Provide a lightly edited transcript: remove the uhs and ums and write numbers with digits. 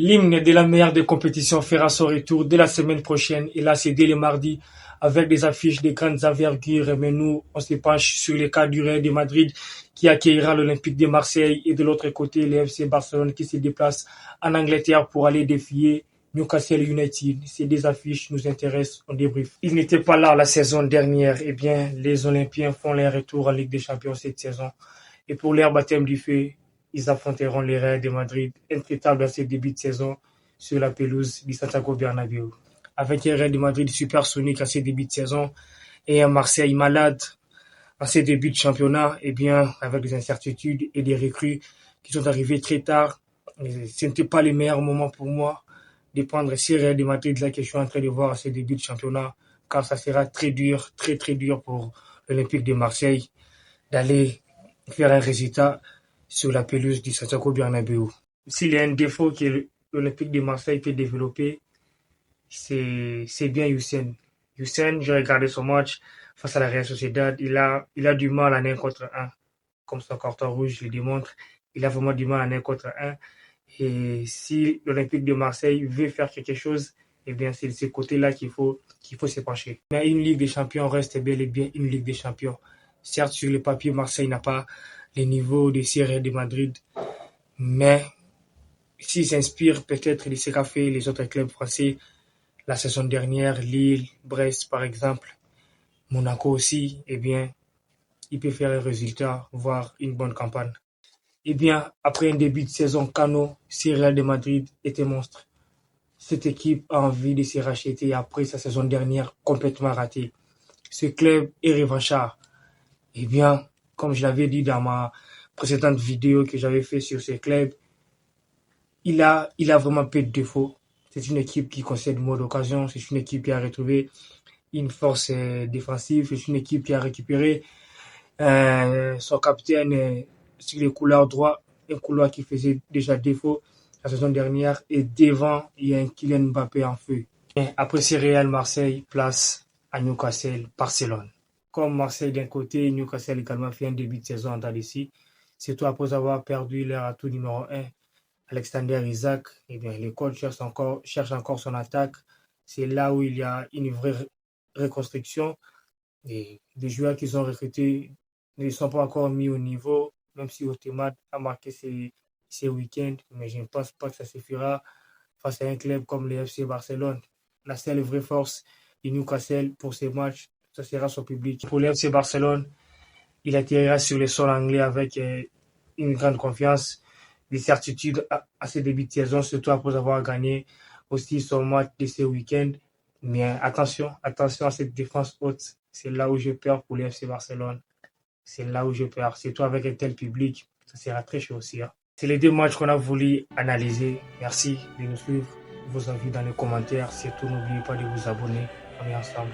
L'hymne de la meilleure des compétitions fera son retour dès la semaine prochaine et là c'est dès le mardi avec des affiches de grandes envergures. Mais nous, on se penche sur le cas du Real de Madrid qui accueillera l'Olympique de Marseille et de l'autre côté le FC Barcelone qui se déplace en Angleterre pour aller défier Newcastle United. Ces deux affiches nous intéressent, on débrief. Ils n'étaient pas là la saison dernière. Eh bien, les Olympiens font leur retour en Ligue des Champions cette saison. Et pour leur baptême du feu, ils affronteront les Real de Madrid, intraitables à ce début de saison sur la pelouse du Santiago Bernabéu. Avec un Real de Madrid supersonique à ce début de saison et un Marseille malade à ce début de championnat, eh bien, avec des incertitudes et des recrues qui sont arrivés très tard, ce n'était pas le meilleur moment pour moi de prendre ce Real de Madrid là que je suis en train de voir à ce début de championnat, car ça sera très dur, très très dur pour l'Olympique de Marseille d'aller faire un résultat sur la pelouse du Santiago Bernabéu. S'il y a un défaut que l'Olympique de Marseille peut développer, c'est bien Hussein. Hussein, j'ai regardé son match face à la Real Sociedad, il a du mal en 1 contre 1, comme son carton rouge le démontre. Il a vraiment du mal en 1 contre 1. Et si l'Olympique de Marseille veut faire quelque chose, eh bien c'est de ce côté-là qu'il faut se pencher. Mais une Ligue des Champions reste bel et bien une Ligue des Champions. Certes, sur le papier, Marseille n'a pas le niveau de Real de Madrid, mais s'il s'inspire peut-être de ce qu'a fait les autres clubs français la saison dernière, Lille, Brest par exemple, Monaco aussi, eh bien, il peut faire un résultat, voire une bonne campagne. Eh bien, après un début de saison canon, Real de Madrid était monstre. Cette équipe a envie de se racheter après sa saison dernière complètement ratée. Ce club est revanchard. Eh bien, comme je l'avais dit dans ma précédente vidéo que j'avais fait sur ce club, il a vraiment peu de défauts. C'est une équipe qui concède moins d'occasions. C'est une équipe qui a retrouvé une force défensive. C'est une équipe qui a récupéré son capitaine sur le couloir droit, un couloir qui faisait déjà défaut la saison dernière. Et devant, il y a un Kylian Mbappé en feu. Et après ce Real, Marseille, place à Newcastle, Barcelone. Comme Marseille d'un côté, Newcastle également fait un début de saison en dents d'ici. Surtout après avoir perdu leur atout numéro 1, Alexander Isak. Eh bien, le coach cherche encore son attaque. C'est là où il y a une vraie reconstruction. Et les joueurs qu'ils ont recrutés ne sont pas encore mis au niveau, même si Otema a marqué ces week-ends. Mais je ne pense pas que ça suffira face à un club comme le FC Barcelone. La seule vraie force de Newcastle pour ces matchs, ça sera son public. Pour le FC Barcelone, il atterrira sur le sol anglais avec une grande confiance, des certitudes à ce début de saison, surtout après avoir gagné aussi son match de ce week-end. Mais attention à cette défense haute. C'est là où je perds pour le FC Barcelone. C'est là où je perds. Surtout avec un tel public, ça sera très chaud aussi. C'est les deux matchs qu'on a voulu analyser. Merci de nous suivre. Vos avis dans les commentaires. Surtout, n'oubliez pas de vous abonner. On est ensemble.